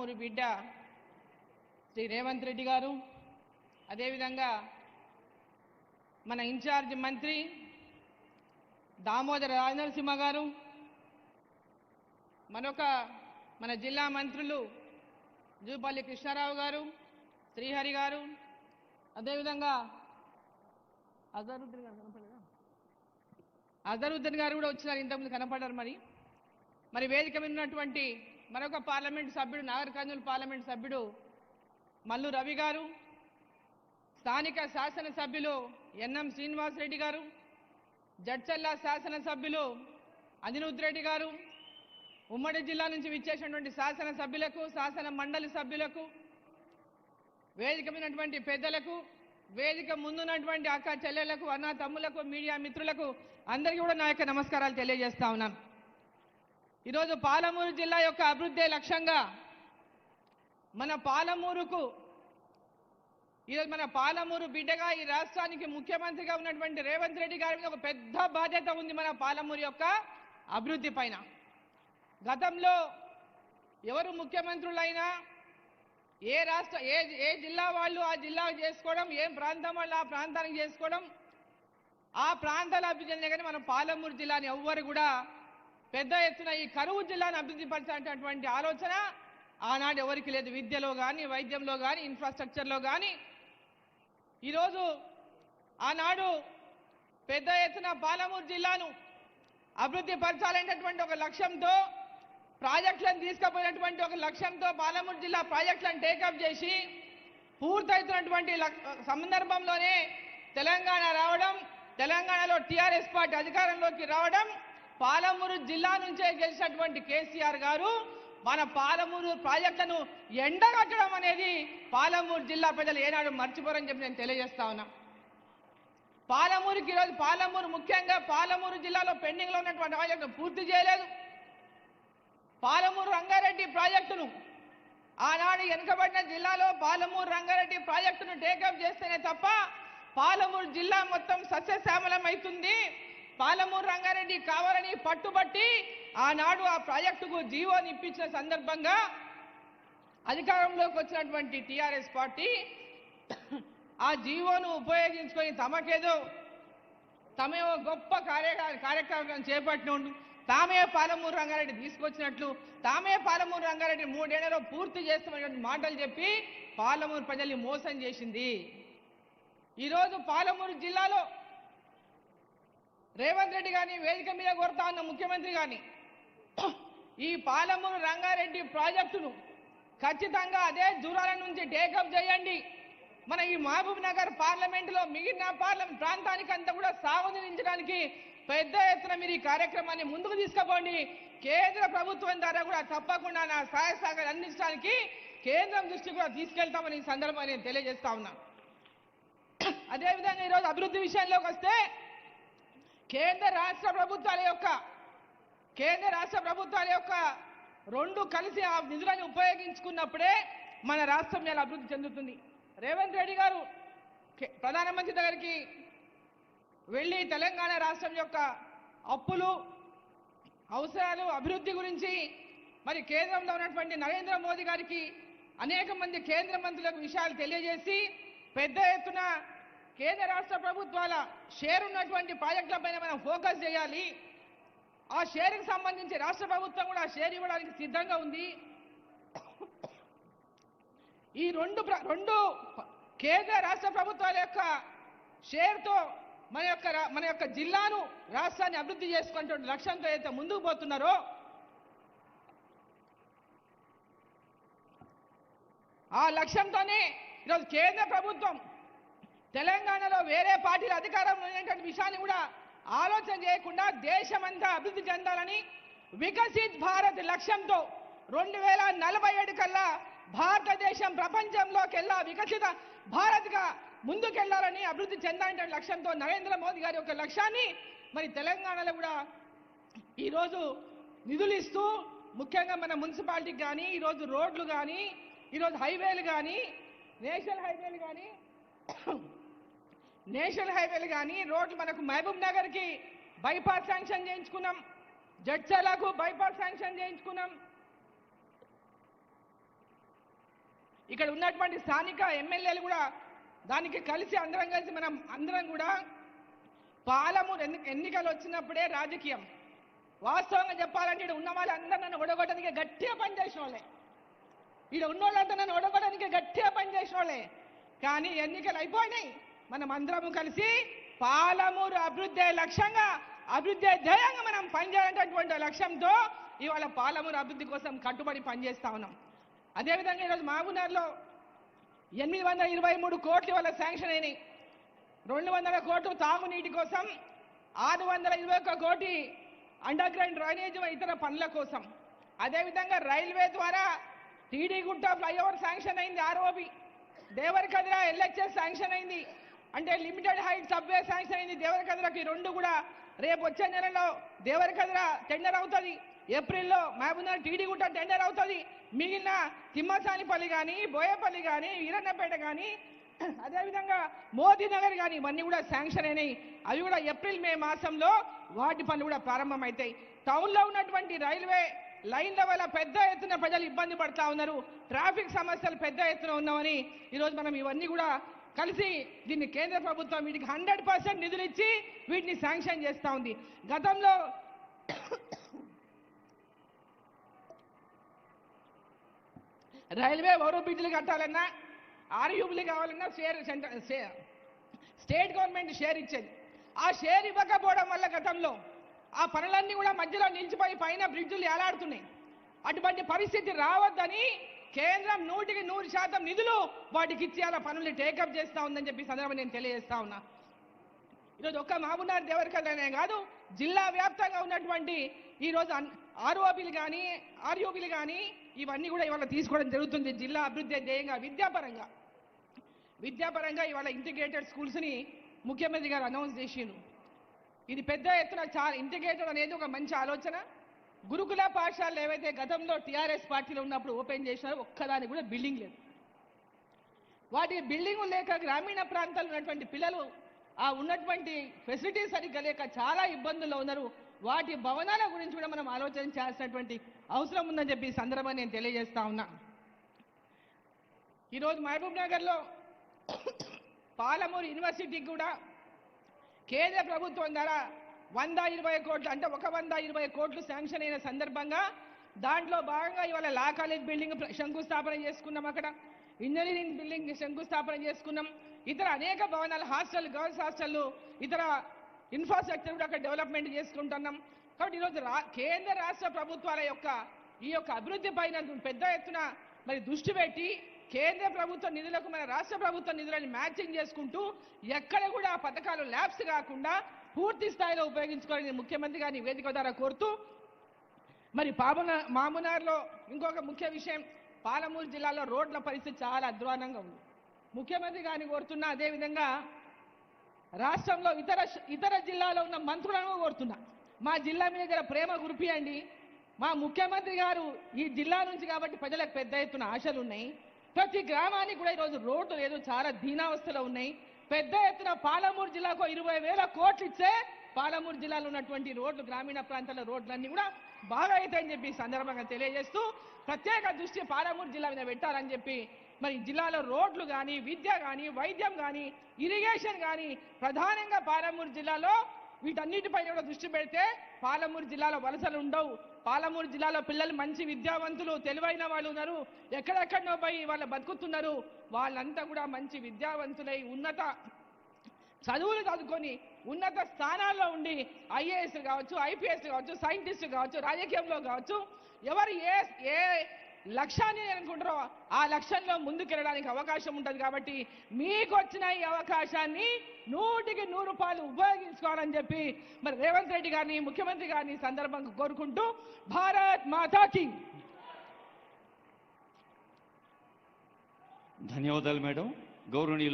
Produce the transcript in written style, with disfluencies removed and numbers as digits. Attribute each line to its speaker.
Speaker 1: పాలమూరు బిడ్డ శ్రీ రేవంత్ రెడ్డి గారు, అదేవిధంగా మన ఇన్ఛార్జ్ మంత్రి దామోదర రాజనరసింహ గారు, మన జిల్లా మంత్రులు జూపల్లి కృష్ణారావు గారు, శ్రీహరి గారు, అదేవిధంగా అజరుద్దీన్ గారు కూడా వచ్చినారు, ఇంతకుముందు కనపడ్డారు. మరి వేదిక మీద ఉన్నటువంటి మరొక పార్లమెంట్ సభ్యుడు, నాగర్ కర్నూలు పార్లమెంట్ సభ్యుడు మల్లు రవి గారు, స్థానిక శాసనసభ్యులు ఎన్ఎం శ్రీనివాసరెడ్డి గారు, జడ్చల్ల శాసనసభ్యులు అనిరుద్ రెడ్డి గారు, ఉమ్మడి జిల్లా నుంచి విచ్చేసినటువంటి శాసనసభ్యులకు, శాసన మండలి సభ్యులకు, వేదిక మీదటువంటి పెద్దలకు, వేదిక ముందున్నటువంటి అక్క చెల్లెలకు, అన్న తమ్ములకు, మీడియా మిత్రులకు అందరికీ కూడా నా యొక్క నమస్కారాలు తెలియజేస్తా ఉన్నాను. ఈరోజు పాలమూరు జిల్లా యొక్క అభివృద్ధి లక్ష్యంగా మన పాలమూరు బిడ్డగా ఈ రాష్ట్రానికి ముఖ్యమంత్రిగా ఉన్నటువంటి రేవంత్ రెడ్డి గారి మీద ఒక పెద్ద బాధ్యత ఉంది మన పాలమూరు యొక్క అభివృద్ధి పైన. గతంలో ఎవరు ముఖ్యమంత్రులైనా ఏ జిల్లా వాళ్ళు ఆ జిల్లాకు చేసుకోవడం, ఏ ప్రాంతం వాళ్ళు ఆ ప్రాంతానికి చేసుకోవడం, ఆ ప్రాంతాల అభివృద్ధి కానీ మన పాలమూరు జిల్లాని ఎవ్వరు కూడా పెద్ద ఎత్తున ఈ కరువు జిల్లాను అభివృద్ధి పరచాలనేటువంటి ఆలోచన ఆనాడు ఎవరికి లేదు. విద్యలో కానీ, వైద్యంలో కానీ, ఇన్ఫ్రాస్ట్రక్చర్లో కానీ. ఈరోజు ఆనాడు పెద్ద ఎత్తున పాలమూరు జిల్లాను అభివృద్ధి పరచాలనేటువంటి ఒక లక్ష్యంతో, ప్రాజెక్టులను తీసుకుపోయినటువంటి ఒక లక్ష్యంతో పాలమూరు జిల్లా ప్రాజెక్టులను టేకప్ చేసి పూర్తవుతున్నటువంటి సందర్భంలోనే తెలంగాణ రావడం, తెలంగాణలో టీఆర్ఎస్ పార్టీ అధికారంలోకి రావడం, పాలమూరు జిల్లా నుంచే గెలిచినటువంటి కేసీఆర్ గారు మన పాలమూరు ప్రాజెక్టులను ఎండగట్టడం అనేది పాలమూరు జిల్లా ప్రజలు ఏనాడు మర్చిపోరని చెప్పి నేను తెలియజేస్తా ఉన్నా. పాలమూరుకి ఈరోజు ముఖ్యంగా పాలమూరు జిల్లాలో పెండింగ్లో ఉన్నటువంటి ప్రాజెక్టును పూర్తి చేయలేదు. పాలమూరు రంగారెడ్డి ప్రాజెక్టును ఆనాడు వెనుకబడిన జిల్లాలో పాలమూరు రంగారెడ్డి ప్రాజెక్టును టేకప్ చేస్తేనే తప్ప పాలమూరు జిల్లా మొత్తం సస్యశ్యామలం అవుతుంది. పాలమూరు రంగారెడ్డి కావాలని పట్టుబట్టి ఆనాడు ఆ ప్రాజెక్టుకు జీవోని ఇప్పించిన సందర్భంగా అధికారంలోకి వచ్చినటువంటి టీఆర్ఎస్ పార్టీ ఆ జీవోను ఉపయోగించుకొని తమేవో గొప్ప కార్యక్రమం చేపట్టిన తామే పాలమూరు రంగారెడ్డి తీసుకొచ్చినట్లు, తామే పాలమూరు రంగారెడ్డి 3 ఏళ్లలో పూర్తి చేస్తామనే మాటలు చెప్పి పాలమూరు ప్రజల్ని మోసం చేసింది. ఈరోజు పాలమూరు జిల్లాలో రేవంత్ రెడ్డి గారిని వేదిక మీద కోరుతా ఉన్న ముఖ్యమంత్రి గారిని, ఈ పాలమూరు రంగారెడ్డి ప్రాజెక్టును ఖచ్చితంగా అదే దూరాల నుంచి టేకప్ చేయండి. మన ఈ మహబూబ్ నగర్ పార్లమెంటులో మిగిలిన ప్రాంతానికి అంతా కూడా సాగునీరించడానికి పెద్ద ఎత్తున మీరు ఈ కార్యక్రమాన్ని ముందుకు తీసుకుపోండి. కేంద్ర ప్రభుత్వం ద్వారా కూడా తప్పకుండా నా సహాయ సహకారాలు అందించడానికి కేంద్రం దృష్టి కూడా తీసుకెళ్తామని ఈ సందర్భంగా నేను తెలియజేస్తా ఉన్నా. అదేవిధంగా ఈరోజు అభివృద్ధి విషయంలోకి వస్తే కేంద్ర రాష్ట్ర ప్రభుత్వాల యొక్క రెండు కలిసి ఆ నిధులను ఉపయోగించుకున్నప్పుడే మన రాష్ట్రం మీద అభివృద్ధి చెందుతుంది. రేవంత్ రెడ్డి గారు ప్రధానమంత్రి దగ్గరికి వెళ్ళి తెలంగాణ రాష్ట్రం యొక్క అప్పులు, అవసరాలు, అభివృద్ధి గురించి మరి కేంద్రంలో ఉన్నటువంటి నరేంద్ర మోదీ గారికి అనేక మంది కేంద్ర మంత్రులకు విషయాలు తెలియజేసి పెద్ద ఎత్తున కేంద్ర రాష్ట్ర ప్రభుత్వాల షేర్ ఉన్నటువంటి ప్రాజెక్టులపైన మనం ఫోకస్ చేయాలి. ఆ షేర్కి సంబంధించి రాష్ట్ర ప్రభుత్వం కూడా షేర్ ఇవ్వడానికి సిద్ధంగా ఉంది. ఈ రెండు కేంద్ర రాష్ట్ర ప్రభుత్వాల యొక్క షేర్తో మన యొక్క జిల్లాను, రాష్ట్రాన్ని అభివృద్ధి చేసుకునే లక్ష్యంతో అయితే ముందుకు పోతున్నారో ఆ లక్ష్యంతోనే ఈరోజు కేంద్ర ప్రభుత్వం తెలంగాణలో వేరే పార్టీల అధికారంలో ఉన్నటువంటి విషయాన్ని కూడా ఆలోచన చేయకుండా దేశమంతా అభివృద్ధి చెందాలని వికసిత్ భారత్ లక్ష్యంతో 2047 కల్లా భారతదేశం ప్రపంచంలోకెల్లా వికసిత భారత్గా ముందుకెళ్లాలని, అభివృద్ధి చెందాలనే లక్ష్యంతో నరేంద్ర మోదీ గారి యొక్క లక్ష్యాన్ని మరి తెలంగాణలో కూడా ఈరోజు నిధులు ఇస్తూ ముఖ్యంగా మన మున్సిపాలిటీకి కానీ, ఈరోజు రోడ్లు కానీ, ఈరోజు హైవేలు కానీ, నేషనల్ హైవేలు కానీ రోడ్లు మనకు మహబూబ్ నగర్కి బైపాస్ శాంక్షన్ చేయించుకున్నాం, జడ్చర్లకు బైపాస్ శాంక్షన్ చేయించుకున్నాం, ఇక్కడ ఉన్నటువంటి స్థానిక ఎమ్మెల్యేలు కూడా దానికి కలిసి అందరం కూడా పాలమూరు ఎన్నికలు వచ్చినప్పుడే రాజకీయం. వాస్తవంగా చెప్పాలంటే ఇక్కడ ఉన్న వాళ్ళందరూ నన్ను ఓడగొట్టడానికి గట్టిగా పనిచేసిన వాళ్ళే, ఇక్కడ ఉన్న వాళ్ళంతా నన్ను ఓడగొట్టడానికి గట్టిగా పనిచేసిన వాళ్ళే. కానీ ఎన్నికలు అయిపోయినాయి, మనం అందరము కలిసి పాలమూరు అభివృద్ధి లక్ష్యంగా, అభివృద్ధి ధ్యేయంగా మనం పనిచేయాలనేటువంటి లక్ష్యంతో ఇవాళ పాలమూరు అభివృద్ధి కోసం కట్టుబడి పనిచేస్తా ఉన్నాం. అదేవిధంగా ఈరోజు మహబూబ్నగర్లో 823 కోట్లు ఇవాళ శాంక్షన్ అయినాయి. 200 కోట్లు తాగునీటి కోసం, 621 కోటి అండర్ గ్రౌండ్ డ్రైనేజ్ ఇతర పనుల కోసం. అదేవిధంగా రైల్వే ద్వారా టీడీగుట్ట ఫ్లైఓవర్ శాంక్షన్ అయింది, ఆర్ఓబి. దేవరకద్ర ఎల్హెచ్ఎస్ శాంక్షన్ అయింది, అంటే లిమిటెడ్ హైట్ సబ్వే శాంక్షన్ అయింది దేవరకద్రకి. రెండు కూడా రేపు వచ్చే నెలలో దేవరకద్ర టెండర్ అవుతుంది, ఏప్రిల్లో మహబూబ్నగర్ టీడీగుట్ట టెండర్ అవుతుంది. మిగిలిన తిమ్మసానిపల్లి కానీ, బోయపల్లి కానీ, ఈరన్నపేట కానీ, అదేవిధంగా మోదీనగర్ కానీ ఇవన్నీ కూడా శాంక్షన్ అయినాయి. అవి కూడా ఏప్రిల్ మే మాసంలో వాటి పనులు కూడా ప్రారంభమవుతాయి. టౌన్లో ఉన్నటువంటి రైల్వే లైన్ల వల్ల పెద్ద ఎత్తున ప్రజలు ఇబ్బంది పడతా ఉన్నారు, ట్రాఫిక్ సమస్యలు పెద్ద ఎత్తున ఉన్నామని ఈరోజు మనం ఇవన్నీ కూడా కలిసి దీన్ని కేంద్ర ప్రభుత్వం వీటికి 100% నిధులు ఇచ్చి వీటిని శాంక్షన్ చేస్తూ ఉంది. గతంలో రైల్వే ఓవర్ బ్రిడ్జ్లు కట్టాలన్నా, ఆర్యూబీలు కావాలన్నా స్టేట్ గవర్నమెంట్ షేర్ ఇచ్చేది. ఆ షేర్ ఇవ్వకపోవడం వల్ల గతంలో ఆ పనులన్నీ కూడా మధ్యలో నిలిచిపోయి పైన బ్రిడ్జులు ఏలాడుతున్నాయి. అటువంటి పరిస్థితి రావద్దని కేంద్రం 100% నిధులు వాటికి ఇచ్చి అలా పనులు టేకప్ చేస్తూ ఉందని చెప్పి సందర్భంగా నేను తెలియజేస్తా ఉన్నా. ఈరోజు ఒక్క మహబూబ్నగర్ దేవరకద్రనే కాదు, జిల్లా వ్యాప్తంగా ఉన్నటువంటి ఈరోజు ఆర్ఓబీలు కానీ, ఆర్యూబీలు కానీ ఇవన్నీ కూడా ఇవాళ తీసుకోవడం జరుగుతుంది. జిల్లా అభివృద్ధి ధ్యేయంగా విద్యాపరంగా ఇవాళ ఇంటిగ్రేటెడ్ స్కూల్స్ని ముఖ్యమంత్రి గారు అనౌన్స్ చేసిండ్రు. ఇది పెద్ద ఎత్తున చాలా ఇంటిగ్రేటెడ్ అనేది ఒక మంచి ఆలోచన. గురుకుల పాఠశాలలు ఏవైతే గతంలో టీఆర్ఎస్ పార్టీలో ఉన్నప్పుడు ఓపెన్ చేసినారో ఒక్కదానికి కూడా బిల్డింగ్ లేదు. వాటి బిల్డింగ్ లేక గ్రామీణ ప్రాంతాల్లో ఉన్నటువంటి పిల్లలు ఆ ఉన్నటువంటి ఫెసిలిటీస్ సరిగ్గా లేక చాలా ఇబ్బందుల్లో ఉన్నారు. వాటి భవనాల గురించి కూడా మనం ఆలోచన చేయాల్సినటువంటి అవసరం ఉందని చెప్పి ఈ సందర్భంగా నేను తెలియజేస్తా ఉన్నా. ఈరోజు మహబూబ్నగర్లో పాలమూరు యూనివర్సిటీకి కూడా కేంద్ర ప్రభుత్వం ద్వారా 120 కోట్లు, అంటే 120 కోట్లు శాంక్షన్ అయిన సందర్భంగా దాంట్లో భాగంగా ఇవాళ లా కాలేజ్ బిల్డింగ్ శంకుస్థాపన చేసుకున్నాం, అక్కడ ఇంజనీరింగ్ బిల్డింగ్ శంకుస్థాపన చేసుకున్నాం, ఇతర అనేక భవనాలు, హాస్టల్, గర్ల్స్ హాస్టల్, ఇతర ఇన్ఫ్రాస్ట్రక్చర్ కూడా అక్కడ డెవలప్మెంట్ చేసుకుంటున్నాం. కాబట్టి ఈరోజు కేంద్ర రాష్ట్ర ప్రభుత్వాల యొక్క ఈ యొక్క అభివృద్ధి పైన పెద్ద ఎత్తున మరి దృష్టి పెట్టి కేంద్ర ప్రభుత్వ నిధులకు మన రాష్ట్ర ప్రభుత్వ నిధులను మ్యాచింగ్ చేసుకుంటూ ఎక్కడ కూడా పథకాలు ల్యాప్స్ కాకుండా పూర్తి స్థాయిలో ఉపయోగించుకోవాలని ముఖ్యమంత్రి గారిని వేదిక ద్వారా కోరుతూ, మరి మహబూబ్నగర్లో ఇంకొక ముఖ్య విషయం, పాలమూరు జిల్లాలో రోడ్ల పరిస్థితి చాలా అధ్వానంగా ఉంది. ముఖ్యమంత్రి గారిని కోరుతున్నా, అదేవిధంగా రాష్ట్రంలో ఇతర జిల్లాలో ఉన్న మంత్రులను కోరుతున్నా, మా జిల్లా మీద జర ప్రేమ కురిపియండి. మా ముఖ్యమంత్రి గారు ఈ జిల్లా నుంచి కాబట్టి ప్రజలకు పెద్ద ఎత్తున ఆశలు ఉన్నాయి. ప్రతి గ్రామానికి కూడా ఈరోజు రోడ్లు లేదు, చాలా దీనావస్థలో ఉన్నాయి. పెద్ద ఎత్తున పాలమూరు జిల్లాకు 20,000 కోట్లు ఇచ్చే పాలమూరు జిల్లాలో ఉన్నటువంటి రోడ్లు, గ్రామీణ ప్రాంతాల రోడ్లన్నీ కూడా బాగా అవుతాయని చెప్పి సందర్భంగా తెలియజేస్తూ ప్రత్యేక దృష్టి పాలమూరు జిల్లా మీద పెట్టాలని చెప్పి, మరి జిల్లాలో రోడ్లు కానీ, విద్య కానీ, వైద్యం కానీ, ఇరిగేషన్ కానీ ప్రధానంగా పాలమూరు జిల్లాలో వీటన్నిటిపై కూడా దృష్టి పెడితే పాలమూరు జిల్లాలో వలసలు ఉండవు. పాలమూరు జిల్లాలో పిల్లలు మంచి విద్యావంతులు, తెలివైన వాళ్ళు ఉన్నారు, ఎక్కడెక్కడనో పోయి వాళ్ళు బతుకుతున్నారు. వాళ్ళంతా కూడా మంచి విద్యావంతులై ఉన్నత చదువులు చదువుకొని ఉన్నత స్థానాల్లో ఉండి ఐఏఎస్ కావచ్చు, ఐపీఎస్ కావచ్చు, సైంటిస్ట్ కావచ్చు, రాజకీయంలో కావచ్చు, ఎవరు ఏ లక్ష్యాన్ని అనుకుంటారో ఆ లక్ష్యంలో ముందుకెళ్ళడానికి అవకాశం ఉంటుంది. కాబట్టి మీకు వచ్చిన ఈ అవకాశాన్ని 100కి 100 ఉపయోగించుకోవాలని చెప్పి మరి రేవంత్ రెడ్డి గారిని, ముఖ్యమంత్రి గారిని సందర్భంగా కోరుకుంటూ, భారత్ మాతాకి.
Speaker 2: ధన్యవాదాలు మేడం. గౌరవనీయులు